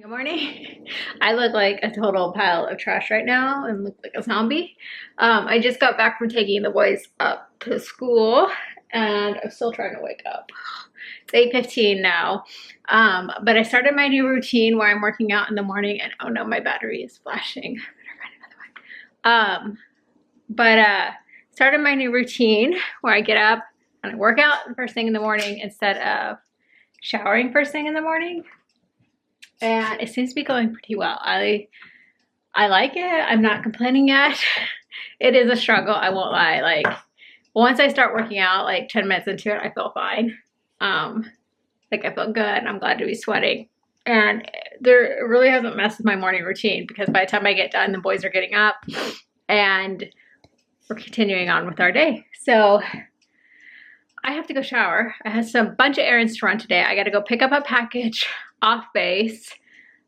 Good morning. I look like a total pile of trash right now and look like a zombie. I just got back from taking the boys up to school and I'm still trying to wake up. It's 8:15 now. But I started my new routine where I'm working out in the morning and oh no, my battery is flashing. Started my new routine where I get up and I work out the first thing in the morning instead of showering first thing in the morning. And it seems to be going pretty well. I like it. I'm not complaining yet. It is a struggle, I won't lie. Like once I start working out, like 10 minutes into it, I feel fine. Like I feel good. I'm glad to be sweating. And it really hasn't messed with my morning routine because by the time I get done, the boys are getting up and we're continuing on with our day. So I have to go shower. I have a bunch of errands to run today. I got to go pick up a package off base.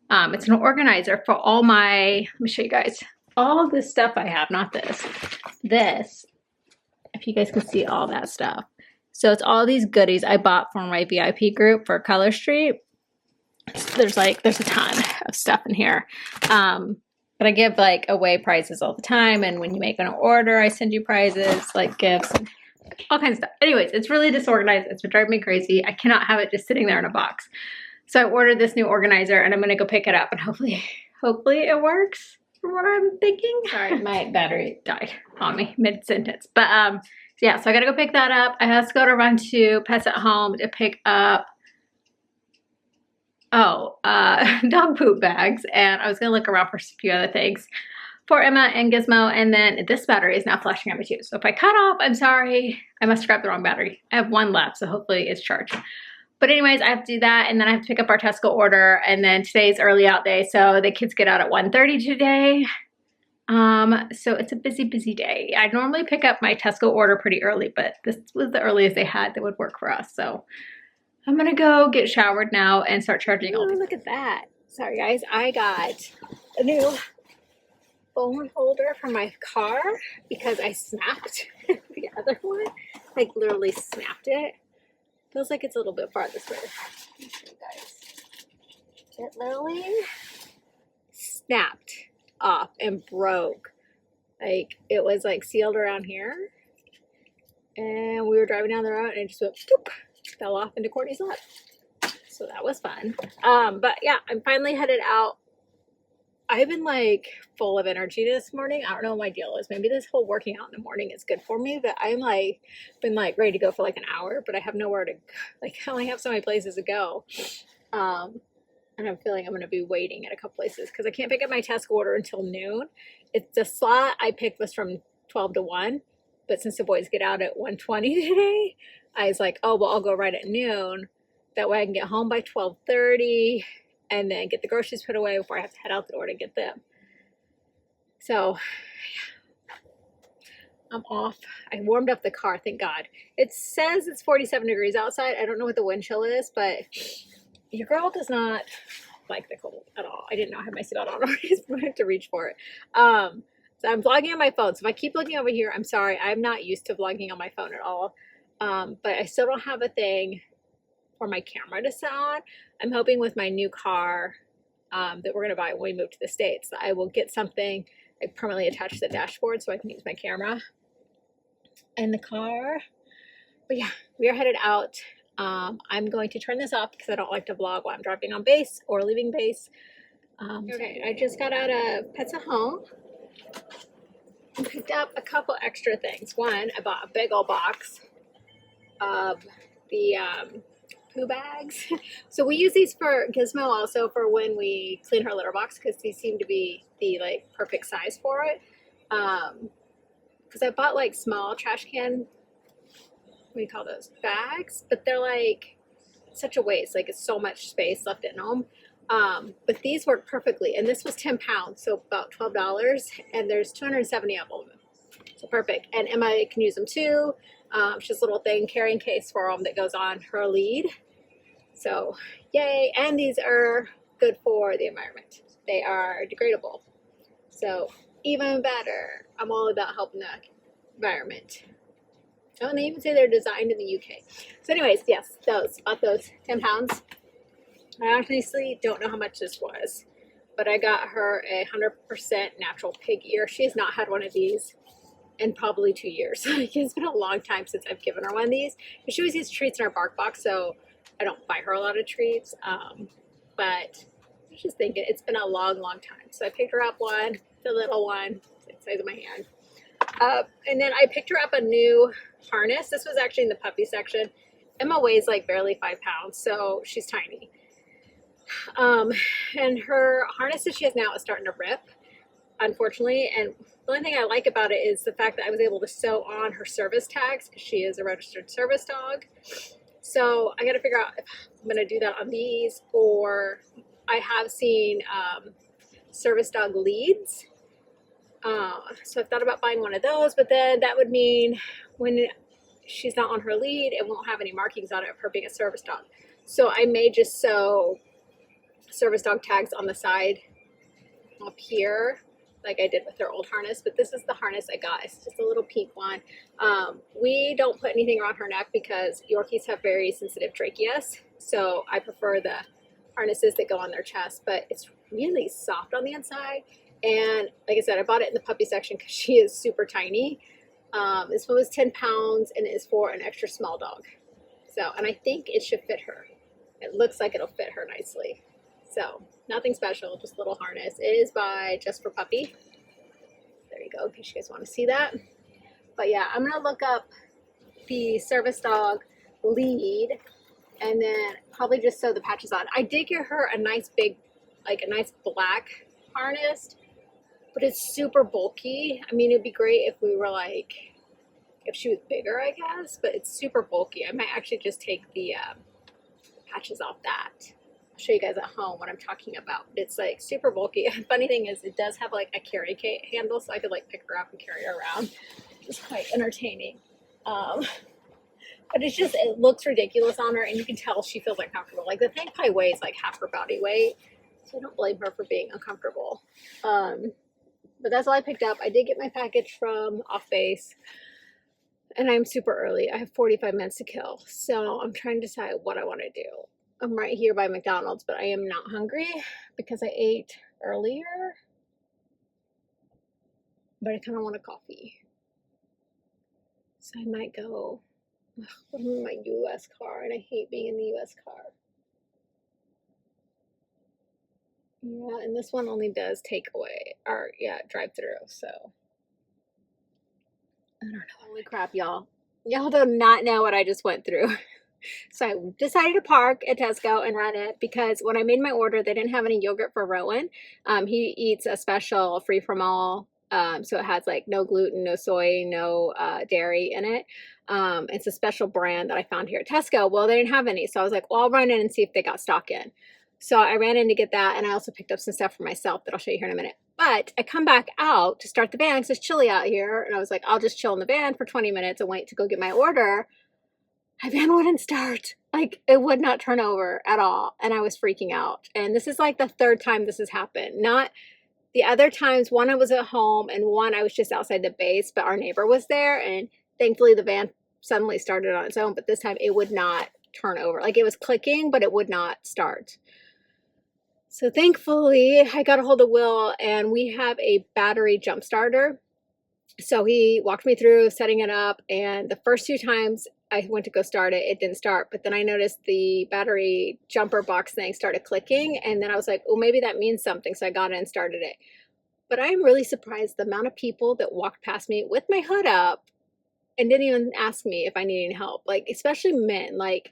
It's an organizer for all my, let me show you guys, all this stuff I have, not this. This, if you guys can see all that stuff. So it's all these goodies I bought for my VIP group for Color Street. There's a ton of stuff in here. But I give like away prizes all the time. And when you make an order, I send you prizes, like gifts, and all kinds of stuff. Anyways, it's really disorganized. It's been driving me crazy. I cannot have it just sitting there in a box. So I ordered this new organizer and I'm gonna go pick it up and hopefully it works from what I'm thinking. Sorry, my battery died on me mid-sentence. But yeah, so I gotta go pick that up. I have to go to run to Pets at Home to pick up dog poop bags, and I was gonna look around for a few other things for Emma and Gizmo, and then this battery is now flashing at me too. So if I cut off, I'm sorry. I must have grabbed the wrong battery. I have one left, so hopefully it's charged. But anyways, I have to do that, and then I have to pick up our Tesco order, and then today's early out day, so the kids get out at 1:30 today. So it's a busy day. I normally pick up my Tesco order pretty early, but this was the earliest they had that would work for us. So I'm gonna go get showered now and start charging. Oh, look at that. Sorry guys, I got a new phone holder for my car because I snapped the other one. Like literally snapped it. Feels like it's a little bit far this way. Let me show you guys. It literally snapped off and broke. Like it was like sealed around here. And we were driving down the road and it just went boop, fell off into Courtney's lap. So that was fun. But yeah, I'm finally headed out. I've been like full of energy this morning. I don't know what my deal is. Maybe this whole working out in the morning is good for me, but I'm like been like ready to go for like an hour, but I have nowhere to, like I only have so many places to go. And I'm feeling I'm going to be waiting at a couple places because I can't pick up my Tesco order until noon. It's the slot I picked was from 12 to 1, but since the boys get out at 1:20 today, I was like, oh, well, I'll go right at noon. That way I can get home by 12:30. And then get the groceries put away before I have to head out the door to get them. So, yeah. I'm off. I warmed up the car, thank God. It says it's 47 degrees outside. I don't know what the wind chill is, but your girl does not like the cold at all. I did not have my seatbelt on. I just wanted to reach for it. So I'm vlogging on my phone. So if I keep looking over here, I'm sorry. I'm not used to vlogging on my phone at all. But I still don't have a thing for my camera to sit on. I'm hoping with my new car that we're going to buy when we move to the States that I will get something like permanently attached to the dashboard so I can use my camera in the car. But yeah, we are headed out. I'm going to turn this off because I don't like to vlog while I'm driving on base or leaving base. Okay, I just got out of Pets at Home and picked up a couple extra things. One, I bought a big old box of the poo bags. So we use these for Gizmo also for when we clean her litter box because these seem to be the like perfect size for it. Because I bought like small trash can, what do you call those, bags, but they're like such a waste. Like it's so much space left in them. But these work perfectly, and this was 10 pounds, so about $12, and there's 270 of them. So perfect. And Emma can use them too. She has a little thing, carrying case for them that goes on her lead. So yay. And these are good for the environment. They are degradable. So even better. I'm all about helping the environment. Oh, and they even say they're designed in the UK. So anyways, yes, bought those 10 pounds. I honestly don't know how much this was, but I got her a 100% natural pig ear. She has not had one of these in probably 2 years. Like, it's been a long time since I've given her one of these. She always gets treats in our bark box, so I don't buy her a lot of treats. But I was just thinking, it's been a long, long time. So I picked her up one, the little one, the size of my hand. And then I picked her up a new harness. This was actually in the puppy section. Emma weighs like barely 5 pounds, so she's tiny. And her harness that she has now is starting to rip, unfortunately. And the only thing I like about it is the fact that I was able to sew on her service tags because she is a registered service dog. So I got to figure out if I'm going to do that on these, or I have seen service dog leads. So I've thought about buying one of those, but then that would mean when she's not on her lead, it won't have any markings on it of her being a service dog. So I may just sew service dog tags on the side up here like I did with her old harness, but this is the harness I got. It's just a little pink one. We don't put anything around her neck because Yorkies have very sensitive tracheas, so I prefer the harnesses that go on their chest, but it's really soft on the inside. And like I said, I bought it in the puppy section because she is super tiny. This one was 10 pounds and it is for an extra small dog. So, and I think it should fit her. It looks like it'll fit her nicely. So nothing special, just a little harness. It is by Just for Puppy. There you go, in case you guys want to see that. But yeah, I'm gonna look up the service dog lead and then probably just sew the patches on. I did get her a nice big, like a nice black harness, but it's super bulky. I mean, it'd be great if we were like, if she was bigger, I guess, but it's super bulky. I might actually just take the patches off that. I'll show you guys at home what I'm talking about. It's like super bulky. Funny thing is, it does have like a carry handle, so I could like pick her up and carry her around. It's quite entertaining. But it's just, it looks ridiculous on her, and you can tell she feels uncomfortable. Like the thing probably weighs like half her body weight, so I don't blame her for being uncomfortable. But that's all I picked up. I did get my package from Off Base, and I'm super early. I have 45 minutes to kill, so I'm trying to decide what I want to do. I'm right here by McDonald's, but I am not hungry because I ate earlier. But I kind of want a coffee, so I might go. Ugh, I'm in my U.S. car, and I hate being in the U.S. car. Yeah, and this one only does takeaway, or yeah, drive-through, so I don't know. Holy crap, y'all. Y'all do not know what I just went through. So I decided to park at Tesco and run it because when I made my order, they didn't have any yogurt for Rowan. He eats a special free from all. So it has like no gluten, no soy, no dairy in it. It's a special brand that I found here at Tesco. Well, they didn't have any. So I was like, well, I'll run in and see if they got stock in. So I ran in to get that, and I also picked up some stuff for myself that I'll show you here in a minute. But I come back out to start the van because it's chilly out here, and I was like, I'll just chill in the van for 20 minutes and wait to go get my order. My van wouldn't start. Like, it would not turn over at all, and I was freaking out. And this is like the third time this has happened. Not the other times, one I was at home, and one I was just outside the base, but our neighbor was there, and thankfully the van suddenly started on its own, but this time it would not turn over. Like, it was clicking, but it would not start. So thankfully, I got a hold of Will, and we have a battery jump starter. So he walked me through setting it up, and the first 2 times I went to go start it, it didn't start. But then I noticed the battery jumper box thing started clicking, and then I was like, oh, maybe that means something. So I got it and started it. But I'm really surprised the amount of people that walked past me with my hood up and didn't even ask me if I needed any help. Like, especially men. Like,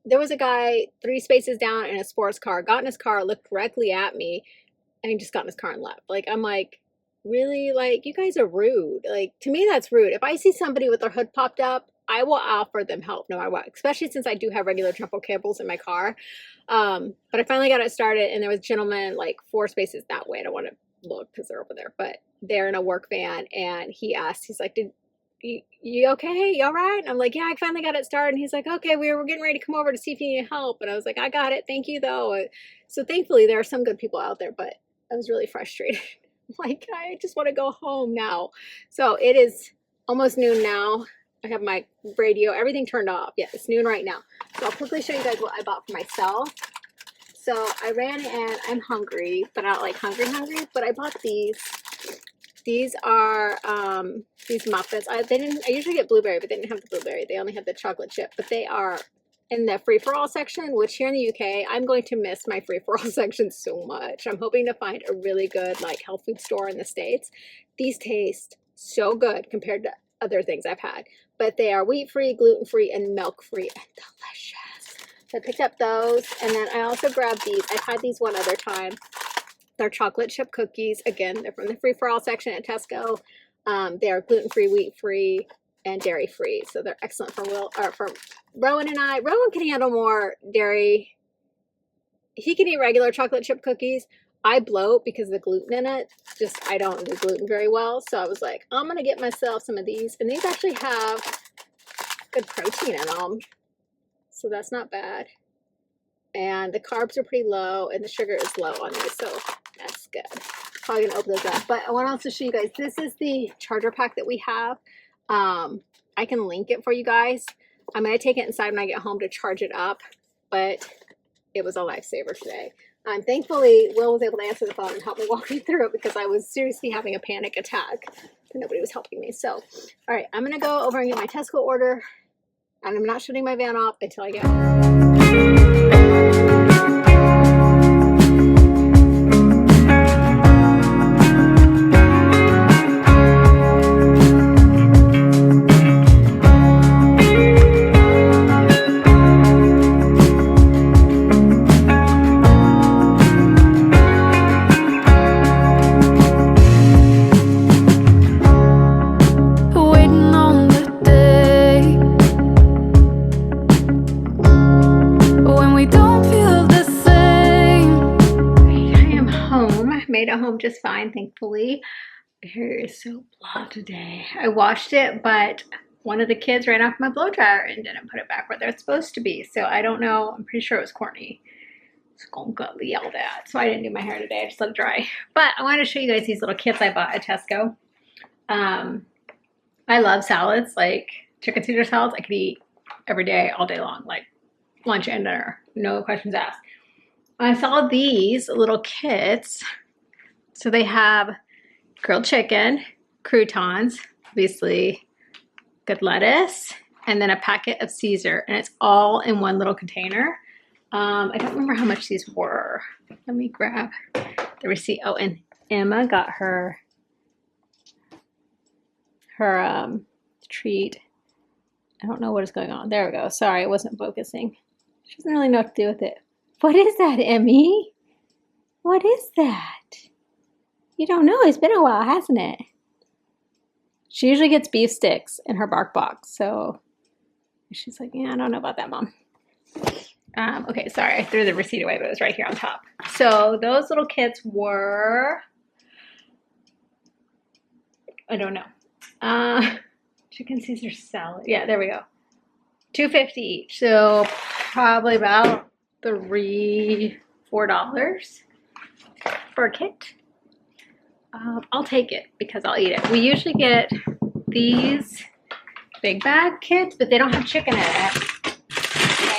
there was a guy 3 spaces down in a sports car, got in his car, looked directly at me, and he just got in his car and left. Like, I'm like, really? Like, you guys are rude. Like, to me, that's rude. If I see somebody with their hood popped up, I will offer them help no matter what, especially since I do have regular jumper cables in my car. But I finally got it started, and there was a gentleman like 4 spaces that way. I don't want to look because they're over there, but they're in a work van, and he asked, he's like, you okay? You all right? And I'm like, yeah, I finally got it started. And he's like, okay, we were getting ready to come over to see if you need help. And I was like, I got it. Thank you, though. So thankfully, there are some good people out there, but I was really frustrated. Like, I just want to go home now. So it is almost noon now. I have my radio, everything turned off. Yeah, it's noon right now. So I'll quickly show you guys what I bought for myself. So I ran in, I'm hungry, but not like hungry, but I bought these. These are these muffins. I usually get blueberry, but they didn't have the blueberry. They only have the chocolate chip, but they are in the free-for-all section, which here in the UK, I'm going to miss my free-for-all section so much. I'm hoping to find a really good like health food store in the States. These taste so good compared to other things I've had, but they are wheat-free, gluten-free, and milk-free, and delicious. So I picked up those, and then I also grabbed these. I've had these one other time. They're chocolate chip cookies. Again, they're from the free-for-all section at Tesco. They are gluten-free, wheat-free, and dairy-free. So they're excellent for Rowan and I. Rowan can handle more dairy. He can eat regular chocolate chip cookies. I bloat because of the gluten in it. Just, I don't do gluten very well. So I was like, I'm going to get myself some of these. And these actually have good protein in them. So that's not bad. And the carbs are pretty low and the sugar is low on these. So that's good. Probably going to open those up. But I want to also show you guys, this is the charger pack that we have. I can link it for you guys. I'm going to take it inside when I get home to charge it up. But it was a lifesaver today. Thankfully, Will was able to answer the phone and help me walk me through it because I was seriously having a panic attack. And nobody was helping me. So, all right, I'm going to go over and get my Tesco order. And I'm not shutting my van off until I get home. Home just fine, thankfully. My hair is so blah today. I washed it, but one of the kids ran off my blow dryer and didn't put it back where they're supposed to be. So I don't know. I'm pretty sure it was Courtney. It's gonna get yelled at. So I didn't do my hair today. I just let it dry. But I wanted to show you guys these little kits I bought at Tesco. I love salads, like chicken Caesar salads. I could eat every day, all day long, like lunch and dinner. No questions asked. I saw these little kits. So they have grilled chicken, croutons, obviously good lettuce, and then a packet of Caesar, and it's all in one little container. I don't remember how much these were. Let me grab the receipt. Oh, and Emma got her treat. I don't know what is going on. There we go. Sorry, it wasn't focusing. She doesn't really know what to do with it. What is that, Emmy? What is that? You don't know. It's been a while, hasn't it? She usually gets beef sticks in her bark box. So she's like, yeah, I don't know about that, Mom. Okay, sorry. I threw the receipt away, but it was right here on top. So those little kits were, I don't know. Chicken Caesar salad. Yeah, there we go. $2.50 each. So probably about $4 for a kit. I'll take it because I'll eat it. We usually get these big bag kits, but they don't have chicken in it.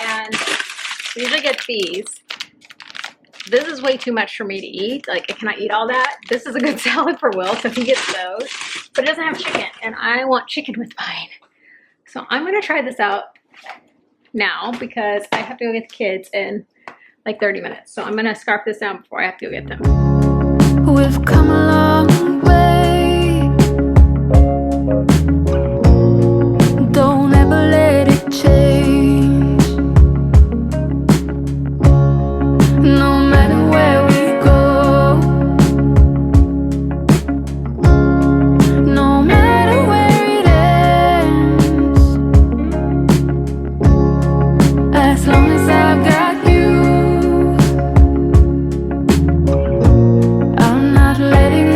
And we usually get these. This is way too much for me to eat. Like, I cannot eat all that. This is a good salad for Will, so he gets those. But it doesn't have chicken, and I want chicken with mine. So I'm going to try this out now because I have to go get the kids in like 30 minutes. So I'm going to scarf this down before I have to go get them. We've come a long way. Don't ever let it change. No matter where we go, no matter where it ends, as long as I've got you, letting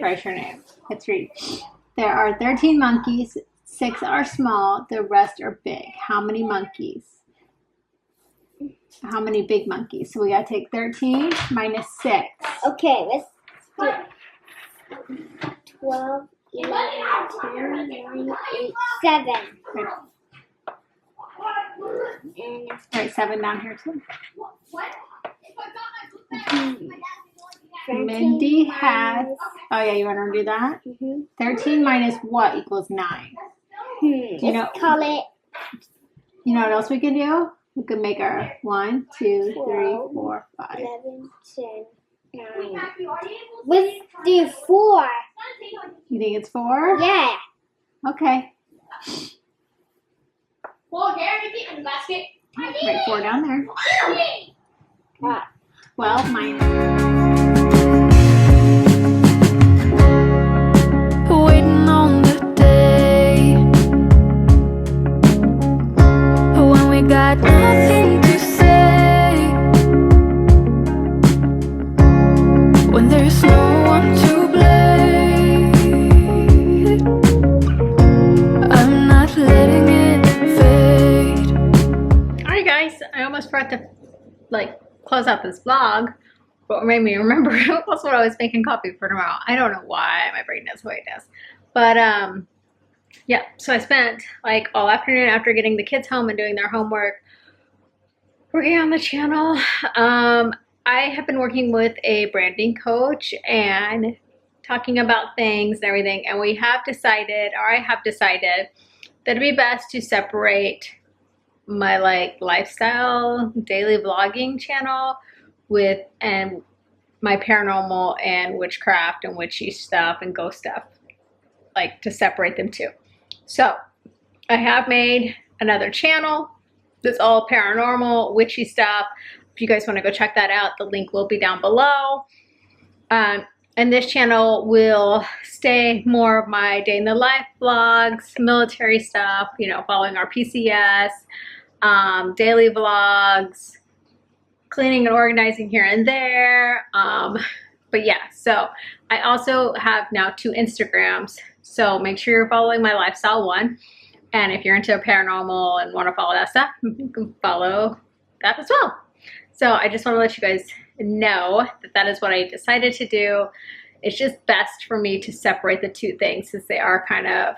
write your name. Let's read. There are 13 monkeys. 6 are small. The rest are big. How many monkeys? How many big monkeys? So we gotta take 13 minus 6. Okay, let's do it. 12, 11, 10, 9, 8, 7. And Write 7 down here too. Mindy Mindy has. Oh yeah, you want to do that? 13 minus what equals 9? You know- let's call it You know what else we can do? We could make our 1, 2, 3, 4, 5. 11, 10, 9. Let's do 4. You think it's 4? Yeah. Okay. Well, Gary, get in the basket. Write 4 down there. 12 minus. Waiting on the day when we got nothing to say, when there's no one to blame. I'm not letting it fade. Alright guys, I almost forgot to close out this vlog. But what made me remember was when I was making coffee for tomorrow. I don't know why my brain does the way it does. But yeah, so I spent all afternoon after getting the kids home and doing their homework working on the channel. I have been working with a branding coach and talking about things and everything, and we have decided, or I have decided, that it'd be best to separate my lifestyle daily vlogging channel and my paranormal and witchcraft and witchy stuff and ghost stuff, to separate them too. So I have made another channel that's all paranormal, witchy stuff. If you guys want to go check that out, the link will be down below. And this channel will stay more of my day in the life vlogs, military stuff, following our PCS, daily vlogs, cleaning and organizing here and there. But yeah, so I also have now 2 Instagrams. So make sure you're following my lifestyle one. And if you're into paranormal and want to follow that stuff, you can follow that as well. So I just want to let you guys know that that is what I decided to do. It's just best for me to separate the 2 things, since they are kind of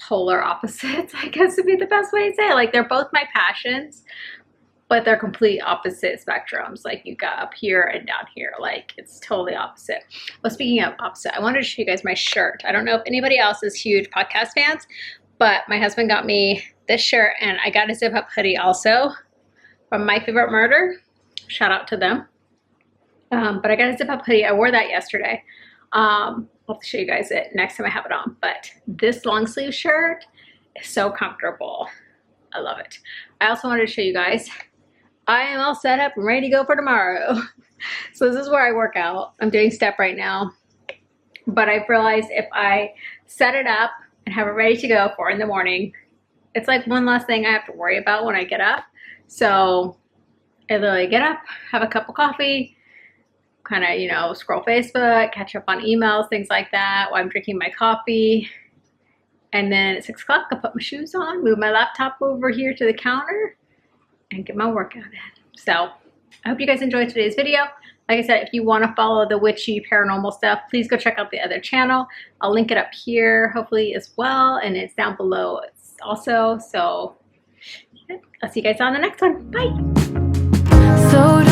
polar opposites, I guess would be the best way to say it. They're both my passions, but they're complete opposite spectrums. You got up here and down here. It's totally opposite. Well, speaking of opposite, I wanted to show you guys my shirt. I don't know if anybody else is huge podcast fans, but my husband got me this shirt, and I got a zip up hoodie also from My Favorite Murder. Shout out to them. But I got a zip up hoodie. I wore that yesterday. I'll have to show you guys it next time I have it on. But this long sleeve shirt is so comfortable. I love it. I also wanted to show you guys, I am all set up and ready to go for tomorrow. So this is where I work out. I'm doing step right now. But I've realized if I set it up and have it ready to go for in the morning, it's one less thing I have to worry about when I get up. So I literally get up, have a cup of coffee, kind of, scroll Facebook, catch up on emails, things like that while I'm drinking my coffee. And then at 6 o'clock, I'll put my shoes on, move my laptop over here to the counter, and get my workout in. So I hope you guys enjoyed today's video. Like I said, if you want to follow the witchy paranormal stuff, please go check out the other channel. I'll link it up here, hopefully, as well. And it's down below also. So I'll see you guys on the next one. Bye. So